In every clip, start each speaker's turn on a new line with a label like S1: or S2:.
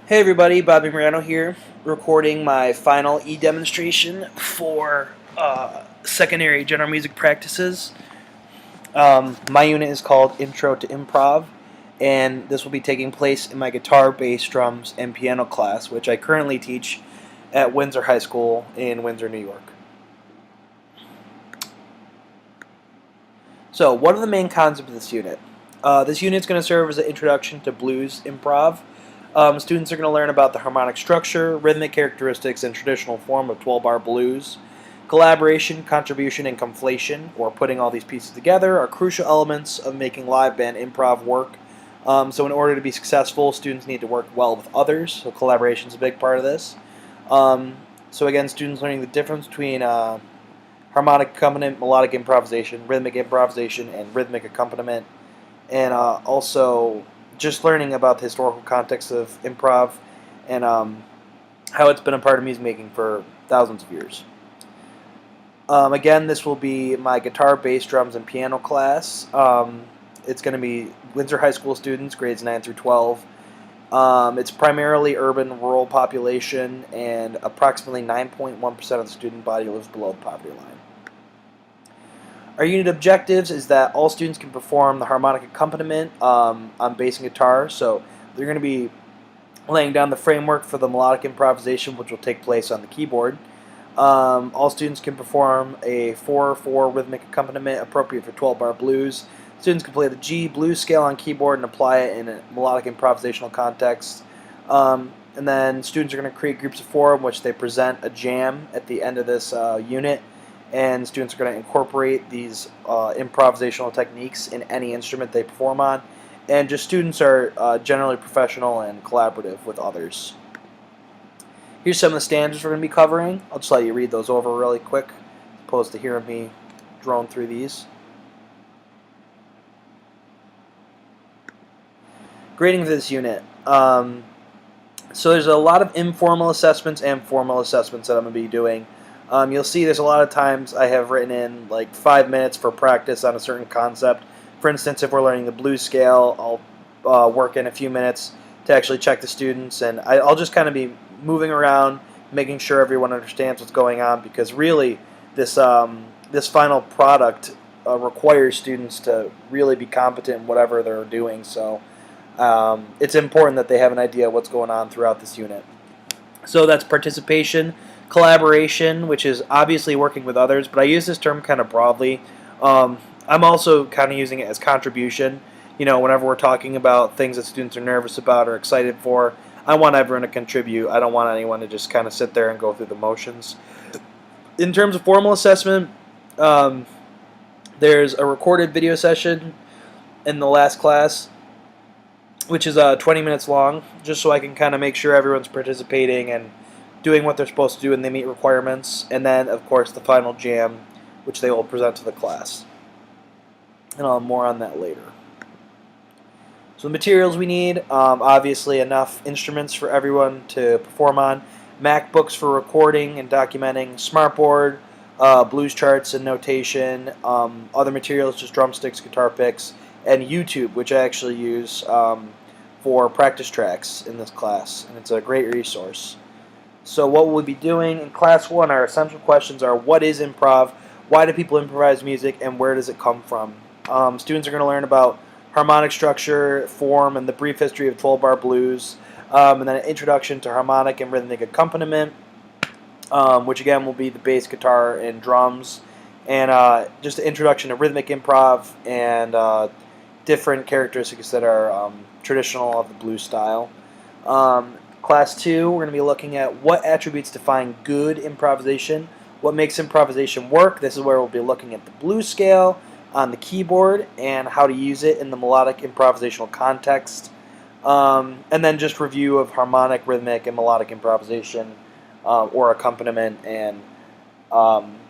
S1: Hey everybody, Bobby Morano here, recording my final e-demonstration for secondary general music practices. My unit is called Intro to Improv, and this will be taking place in my guitar, bass, drums, and piano class, which I currently teach at Windsor High School in Windsor, New York. So, what are the main concepts of this unit? This unit is going to serve as an introduction to blues improv. Students are going to learn about the harmonic structure, rhythmic characteristics, and traditional form of 12-bar blues. Collaboration, contribution, and conflation, or putting all these pieces together, are crucial elements of making live band improv work. So in order to be successful, students need to work well with others, so collaboration is a big part of this. So again, students learning the difference between harmonic accompaniment, melodic improvisation, rhythmic improvisation, and rhythmic accompaniment, and also just learning about the historical context of improv and how it's been a part of music making for thousands of years. Again, this will be my guitar, bass, drums, and piano class. It's going to be Windsor High School students, grades 9 through 12. It's primarily urban, rural population, and approximately 9.1% of the student body lives below the poverty line. Our unit objectives is that all students can perform the harmonic accompaniment on bass and guitar, so they're going to be laying down the framework for the melodic improvisation, which will take place on the keyboard. All students can perform a 4/4 rhythmic accompaniment appropriate for 12-bar blues. Students can play the G blues scale on keyboard and apply it in a melodic improvisational context. And then students are going to create groups of four in which they present a jam at the end of this unit. And students are going to incorporate these improvisational techniques in any instrument they perform on. And just students are generally professional and collaborative with others. Here's some of the standards we're going to be covering. I'll just let you read those over really quick, as opposed to hearing me drone through these. Grading for this unit. So there's a lot of informal assessments and formal assessments that I'm going to be doing. You'll see there's a lot of times I have written in like 5 minutes for practice on a certain concept. For instance, if we're learning the blues scale, I'll work in a few minutes to actually check the students, and I'll just kind of be moving around, making sure everyone understands what's going on, because really this this final product requires students to really be competent in whatever they're doing. So it's important that they have an idea of what's going on throughout this unit. So that's participation. Collaboration, which is obviously working with others, but I use this term kind of broadly. I'm also kind of using it as contribution. You know, whenever we're talking about things that students are nervous about or excited for, I want everyone to contribute. I don't want anyone to just kind of sit there and go through the motions. In terms of formal assessment, there's a recorded video session in the last class, which is 20 minutes long, just so I can kind of make sure everyone's participating and doing what they're supposed to do and they meet requirements. And then, of course, the final jam, which they will present to the class. And I'll have more on that later. So the materials we need, obviously enough instruments for everyone to perform on, MacBooks for recording and documenting, smartboard, blues charts and notation, other materials, just drumsticks, guitar picks, and YouTube, which I actually use for practice tracks in this class, and it's a great resource. So what we'll be doing in Class 1, our essential questions are: what is improv, why do people improvise music, and where does it come from? Students are going to learn about harmonic structure, form, and the brief history of 12-bar blues, and then an introduction to harmonic and rhythmic accompaniment, which again will be the bass, guitar, and drums, and just an introduction to rhythmic improv and different characteristics that are traditional of the blues style. Class 2, we're going to be looking at what attributes define good improvisation, what makes improvisation work. This is where we'll be looking at the blues scale on the keyboard and how to use it in the melodic improvisational context. And then just review of harmonic, rhythmic, and melodic improvisation or accompaniment, and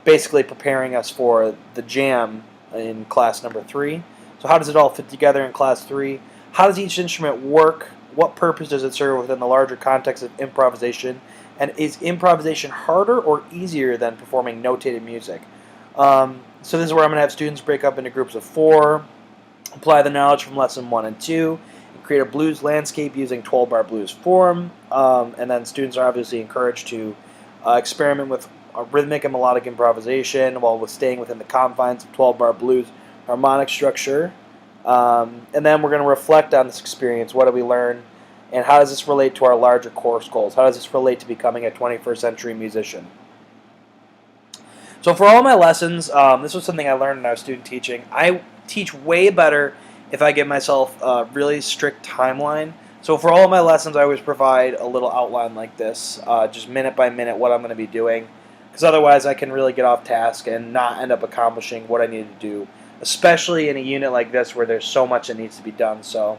S1: basically preparing us for the jam in class number 3. So how does it all fit together in class 3? How does each instrument work? What purpose does it serve within the larger context of improvisation? And is improvisation harder or easier than performing notated music? So this is where I'm going to have students break up into groups of 4, apply the knowledge from lesson 1 and 2, create a blues landscape using 12-bar blues form, and then students are obviously encouraged to experiment with rhythmic and melodic improvisation while staying within the confines of 12-bar blues harmonic structure. And then we're going to reflect on this experience. What did we learn? And how does this relate to our larger course goals? How does this relate to becoming a 21st century musician? So for all my lessons, this was something I learned in our student teaching. I teach way better if I give myself a really strict timeline. So for all of my lessons, I always provide a little outline like this, just minute by minute what I'm going to be doing, because otherwise I can really get off task and not end up accomplishing what I need to do, especially in a unit like this where there's so much that needs to be done. So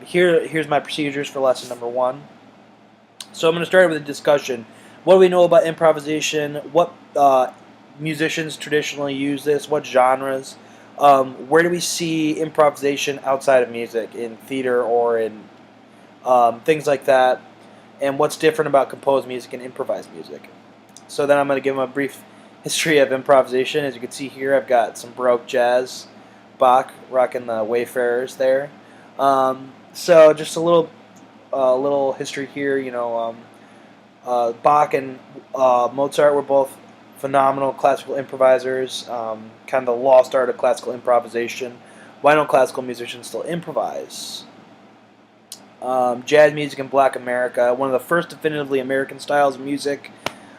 S1: here's my procedures for lesson number 1. So I'm going to start with a discussion. What do we know about improvisation? What musicians traditionally use this? What genres? Where do we see improvisation outside of music, in theater or in things like that? And what's different about composed music and improvised music? So then I'm going to give them a brief history of improvisation. As you can see here, I've got some Baroque jazz, Bach rocking the Wayfarers there. So just a little history here. Bach and Mozart were both phenomenal classical improvisers, kind of the lost art of classical improvisation. Why don't classical musicians still improvise? Jazz music in Black America, one of the first definitively American styles of music,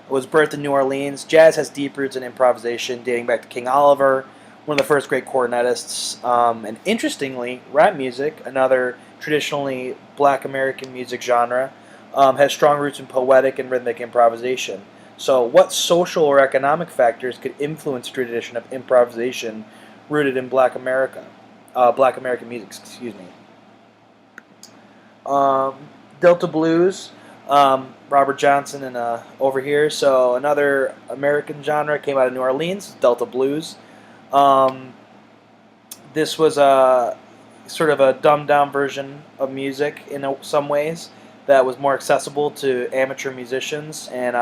S1: was birthed in New Orleans. Jazz has deep roots in improvisation, dating back to King Oliver, one of the first great cornetists. And interestingly, rap music, another traditionally Black American music genre, has strong roots in poetic and rhythmic improvisation. So what social or economic factors could influence the tradition of improvisation rooted in Black American music, excuse me. Delta blues, Robert Johnson and over here. So another American genre came out of New Orleans, Delta blues. This was a sort of a dumbed down version of music in some ways that was more accessible to amateur musicians, and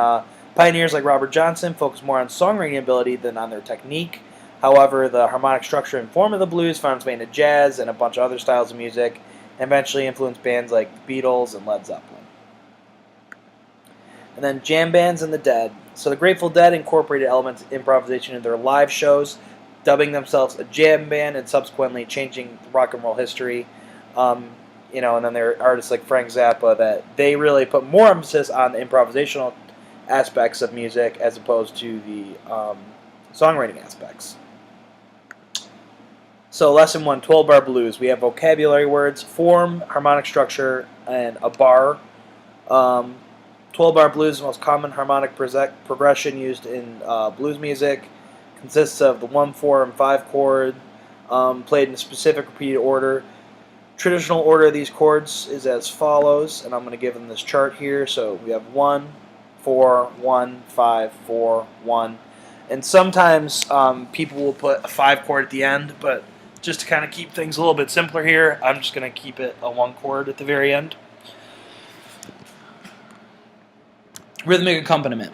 S1: pioneers like Robert Johnson focused more on songwriting ability than on their technique. However, the harmonic structure and form of the blues found its way into jazz and a bunch of other styles of music, and eventually influenced bands like the Beatles and Led Zeppelin. And then jam bands and the Dead. So the Grateful Dead incorporated elements of improvisation in their live shows, dubbing themselves a jam band and subsequently changing rock and roll history. And then there are artists like Frank Zappa that they really put more emphasis on the improvisational aspects of music as opposed to the songwriting aspects. So lesson 1, 12-bar blues. We have vocabulary words, form, harmonic structure, and a bar. 12-bar blues is the most common harmonic progression used in blues music. Consists of the 1, 4, and 5 chord, played in a specific repeated order. Traditional order of these chords is as follows, and I'm going to give them this chart here. So we have 1, 4, 1, 5, 4, 1. And sometimes people will put a 5 chord at the end, but just to kind of keep things a little bit simpler here, I'm just going to keep it a 1 chord at the very end. Rhythmic accompaniment.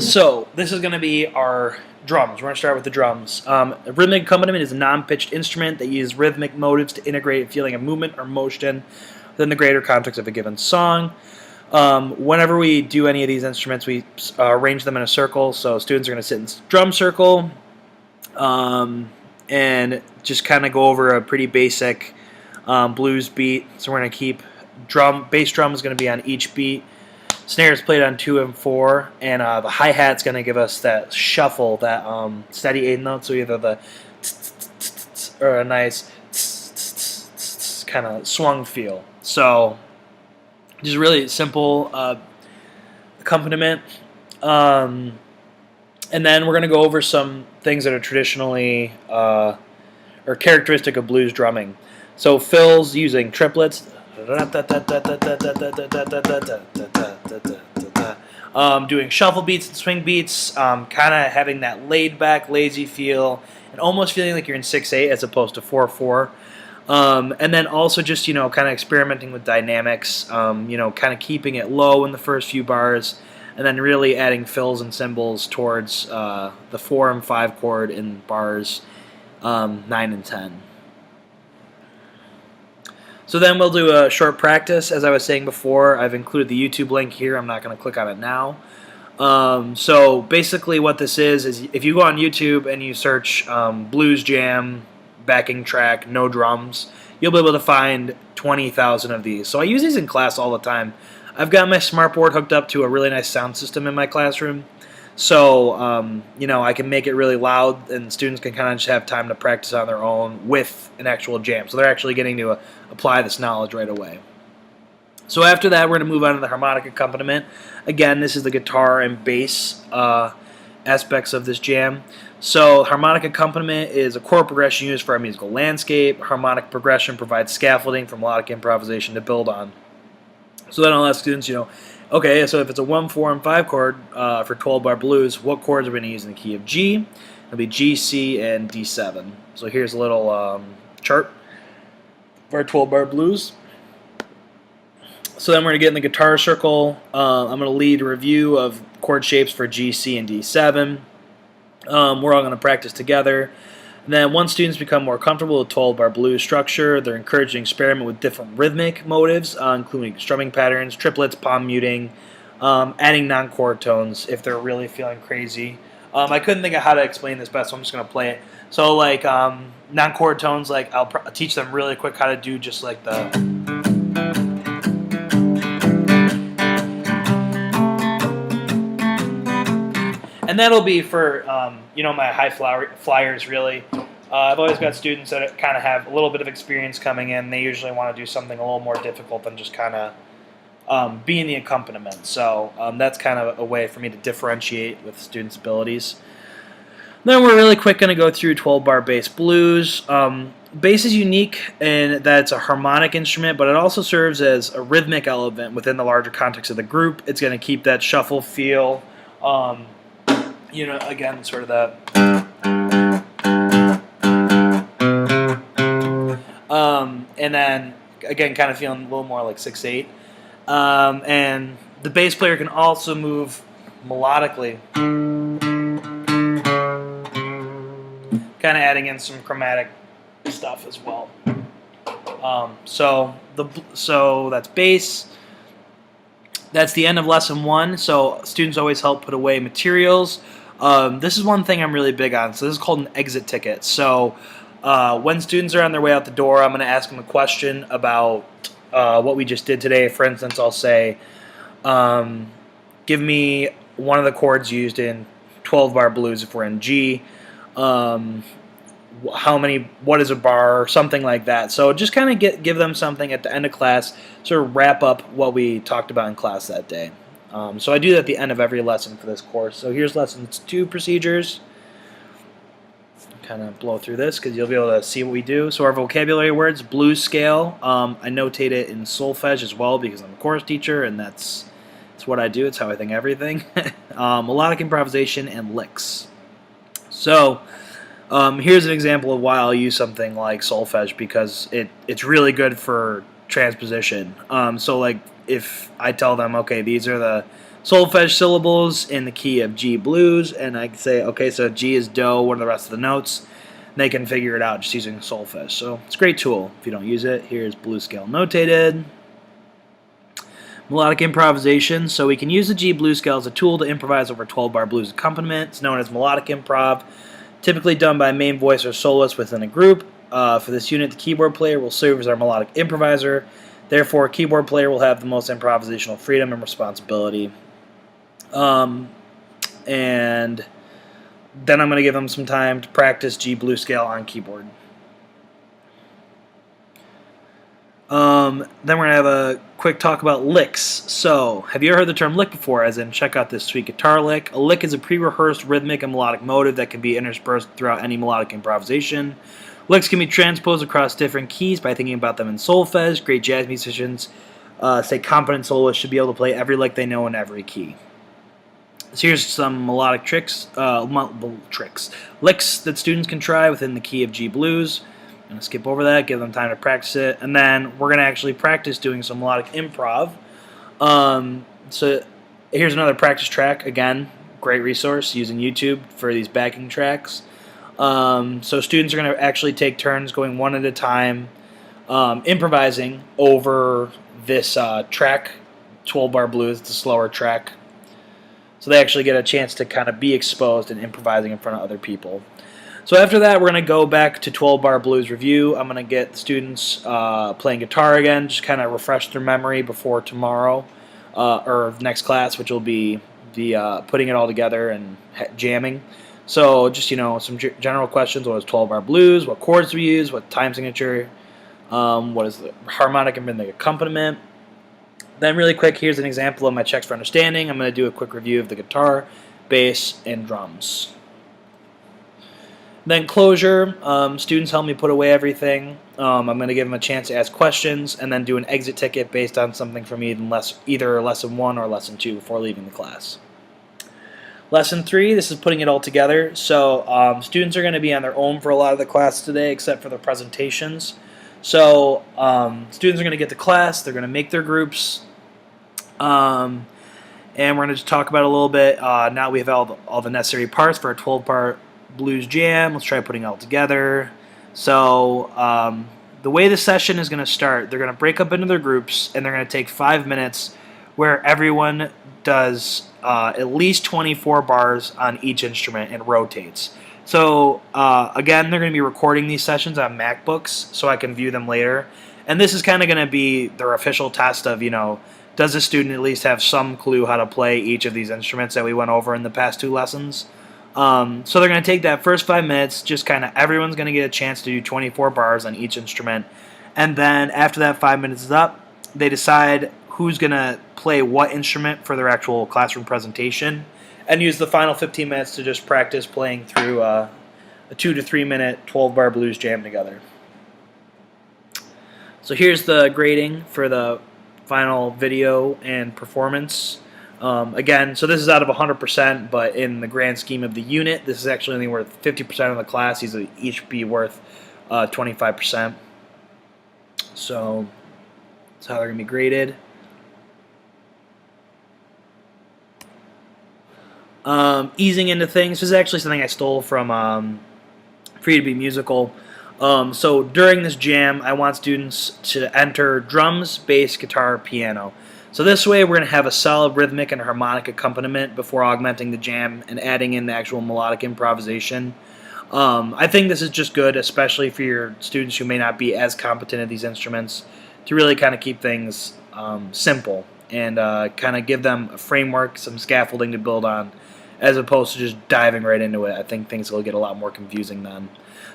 S1: So this is going to be our drums. We're going to start with the drums. A rhythmic accompaniment is a non-pitched instrument that uses rhythmic motives to integrate a feeling of movement or motion within the greater context of a given song. Whenever we do any of these instruments, we arrange them in a circle. So students are going to sit in drum circle and just kind of go over a pretty basic blues beat. So we're going to keep bass drum is going to be on each beat. Snare is played on 2 and 4, and the hi-hat's going to give us that shuffle, that steady 8 note, so either the or a nice kind of swung feel. So just really simple accompaniment. And then we're going to go over some things that are traditionally or characteristic of blues drumming. So fills using triplets. Doing shuffle beats and swing beats, kind of having that laid-back, lazy feel, and almost feeling like you're in 6/8 as opposed to 4/4. And then also just, kind of experimenting with dynamics, kind of keeping it low in the first few bars, and then really adding fills and cymbals towards the 4 and 5 chord in bars 9 and 10. So then we'll do a short practice. As I was saying before, I've included the YouTube link here. I'm not going to click on it now. So basically what this is if you go on YouTube and you search blues jam, backing track, no drums, you'll be able to find 20,000 of these. So I use these in class all the time. I've got my smartboard hooked up to a really nice sound system in my classroom. So, I can make it really loud, and students can kind of just have time to practice on their own with an actual jam. So they're actually getting to apply this knowledge right away. So after that, we're going to move on to the harmonic accompaniment. Again, this is the guitar and bass aspects of this jam. So harmonic accompaniment is a chord progression used for our musical landscape. Harmonic progression provides scaffolding for melodic improvisation to build on. So then I'll ask students, okay, so if it's a 1, 4, and 5 chord for 12-bar blues, what chords are we going to use in the key of G? It'll be G, C, and D7. So here's a little chart for our 12-bar blues. So then we're going to get in the guitar circle. I'm going to lead a review of chord shapes for G, C, and D7. We're all going to practice together. And then once students become more comfortable with 12-bar blues structure, they're encouraged to experiment with different rhythmic motives, including strumming patterns, triplets, palm muting, adding non-chord tones if they're really feeling crazy. I couldn't think of how to explain this best, so I'm just going to play it. So like non-chord tones, like I'll teach them really quick how to do just like the... And that'll be for, my high flyers, really. I've always got students that kind of have a little bit of experience coming in. They usually want to do something a little more difficult than just kind of being the accompaniment. So that's kind of a way for me to differentiate with students' abilities. Then we're really quick going to go through 12-bar bass blues. Bass is unique in that it's a harmonic instrument, but it also serves as a rhythmic element within the larger context of the group. It's going to keep that shuffle feel. Again, sort of that. And then, again, kind of feeling a little more like 6/8. And the bass player can also move melodically, kind of adding in some chromatic stuff as well. So that's bass. That's the end of lesson 1. So students always help put away materials. This is one thing I'm really big on. So this is called an exit ticket. So when students are on their way out the door, I'm going to ask them a question about what we just did today. For instance, I'll say, give me one of the chords used in 12-bar blues if we're in G. What is a bar, or something like that. So just kind of give them something at the end of class, sort of wrap up what we talked about in class that day. So I do that at the end of every lesson for this course. So here's lesson 2 procedures. Kind of blow through this because you'll be able to see what we do. So our vocabulary words, blues scale. I notate it in solfege as well because I'm a chorus teacher and that's what I do. It's how I think everything. Melodic improvisation and licks. So here's an example of why I'll use something like solfege because it's really good for transposition. So like if I tell them, okay, these are the solfege syllables in the key of G blues, and I can say, okay, so G is do, what are the rest of the notes? They can figure it out just using solfege. So it's a great tool. If you don't use it, here's blues scale notated. Melodic improvisation. So we can use the G blues scale as a tool to improvise over 12-bar blues accompaniment. It's known as melodic improv, typically done by a main voice or soloist within a group. For this unit, the keyboard player will serve as our melodic improviser. Therefore, a keyboard player will have the most improvisational freedom and responsibility. And then I'm going to give them some time to practice G blues scale on keyboard. Then we're going to have a quick talk about licks. So, have you ever heard the term lick before, as in check out this sweet guitar lick? A lick is a pre-rehearsed rhythmic and melodic motive that can be interspersed throughout any melodic improvisation. Licks can be transposed across different keys by thinking about them in solfege. Great jazz musicians, say competent soloists, should be able to play every lick they know in every key. So here's some melodic tricks, licks that students can try within the key of G blues. I'm going to skip over that, give them time to practice it, and then we're going to actually practice doing some melodic improv. So here's another practice track, again, great resource using YouTube for these backing tracks. So students are going to actually take turns going one at a time improvising over this track, 12 bar blues. It's a slower track. So they actually get a chance to kind of be exposed and improvising in front of other people. So after that, we're going to go back to 12 bar blues review. I'm going to get the students playing guitar again, just kind of refresh their memory before tomorrow or next class, which will be the putting it all together and jamming. So just, some general questions. What is 12 bar blues? What chords do we use? What time signature? What is the harmonic and rhythmic accompaniment? Then really quick, here's an example of my checks for understanding. I'm going to do a quick review of the guitar, bass, and drums. Then closure, students help me put away everything. I'm going to give them a chance to ask questions and then do an exit ticket based on something from either Lesson 1 or Lesson 2 before leaving the class. Lesson 3, this is putting it all together. So students are going to be on their own for a lot of the class today except for the presentations. So students are going to get to class, they're going to make their groups, and we're going to just talk about it a little bit. Now we have all the necessary parts for a 12-part blues jam. Let's try putting it all together. So the way the session is going to start, they're going to break up into their groups, and they're going to take 5 minutes where everyone does at least 24 bars on each instrument and rotates. So again, they're going to be recording these sessions on MacBooks so I can view them later. And this is kind of going to be their official test of, does the student at least have some clue how to play each of these instruments that we went over in the past 2 lessons. So they're going to take that first 5 minutes, just kind of everyone's going to get a chance to do 24 bars on each instrument. And then after that 5 minutes is up, they decide who's going to play what instrument for their actual classroom presentation and use the final 15 minutes to just practice playing through a 2 to 3 minute 12-bar blues jam together. So here's the grading for the final video and performance. Again, so this is out of 100%, but in the grand scheme of the unit, this is actually only worth 50% of the class. These will each be worth 25%. So that's how they're going to be graded. Easing into things. This is actually something I stole from For You to Be Musical. So during this jam, I want students to enter drums, bass, guitar, piano. So this way we're going to have a solid rhythmic and harmonic accompaniment before augmenting the jam and adding in the actual melodic improvisation. I think this is just good, especially for your students who may not be as competent at these instruments, to really kind of keep things simple and kind of give them a framework, some scaffolding to build on, as opposed to just diving right into it. I think things will get a lot more confusing then.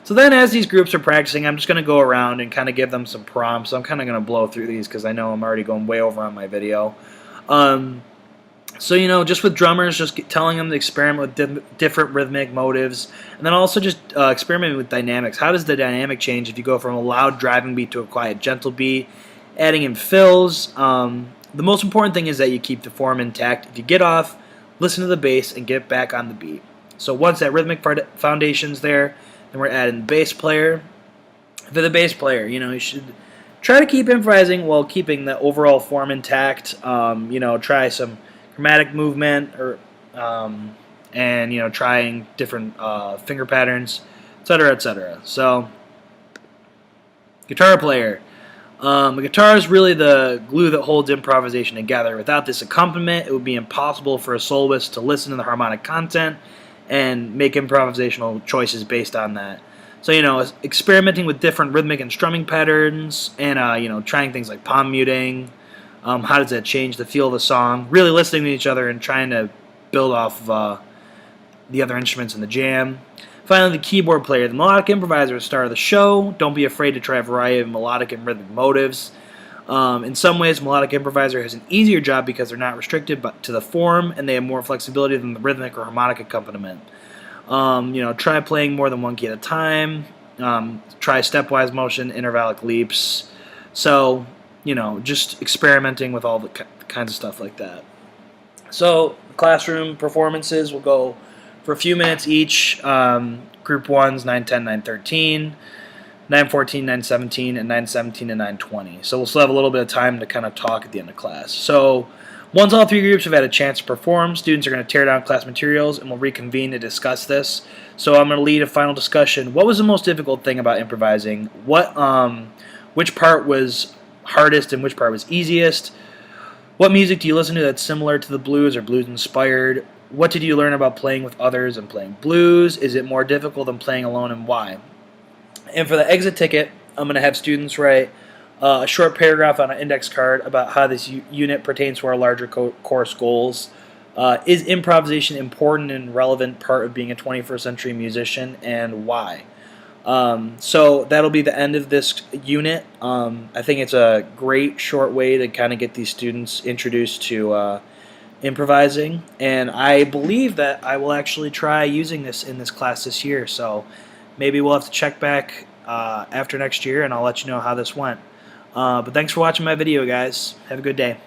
S1: So then as these groups are practicing, I'm just going to go around and kind of give them some prompts. I'm kind of going to blow through these because I know I'm already going way over on my video. So, just with drummers, just telling them to experiment with different rhythmic motives, and then also just experimenting with dynamics. How does the dynamic change if you go from a loud driving beat to a quiet gentle beat, adding in fills? The most important thing is that you keep the form intact. If you get off, listen to the bass and get back on the beat. So once that rhythmic foundation's there, then we're adding the bass player. For the bass player, you should try to keep improvising while keeping the overall form intact. Try some chromatic movement and trying different finger patterns, etc., etc. So, guitar player. The guitar is really the glue that holds improvisation together. Without this accompaniment, it would be impossible for a soloist to listen to the harmonic content and make improvisational choices based on that. So, experimenting with different rhythmic and strumming patterns and, trying things like palm muting. How does that change the feel of the song? Really listening to each other and trying to build off of the other instruments in the jam. Finally, the keyboard player. The melodic improviser is the star of the show. Don't be afraid to try a variety of melodic and rhythmic motives. In some ways, melodic improviser has an easier job because they're not restricted to the form and they have more flexibility than the rhythmic or harmonic accompaniment. Try playing more than one key at a time. Try stepwise motion, intervallic leaps. So, just experimenting with all the kinds of stuff like that. So, classroom performances will go for a few minutes each. Group 1's 9:10, 9:13, 9:14, 9:17, and 9:17 and 9:20. So we'll still have a little bit of time to kind of talk at the end of class. So once all 3 groups have had a chance to perform, students are going to tear down class materials and we'll reconvene to discuss this. So I'm going to lead a final discussion. What was the most difficult thing about improvising? What which part was hardest and which part was easiest. What music do you listen to that's similar to the blues or blues inspired? What did you learn about playing with others and playing blues? Is it more difficult than playing alone, and why? And for the exit ticket, I'm going to have students write a short paragraph on an index card about how this unit pertains to our larger course goals. Is improvisation important and relevant part of being a 21st century musician, and why? So that'll be the end of this unit. I think it's a great short way to kind of get these students introduced to improvising, and I believe that I will actually try using this in this class this year. So maybe we'll have to check back after next year, and I'll let you know how this went. But thanks for watching my video, guys. Have a good day.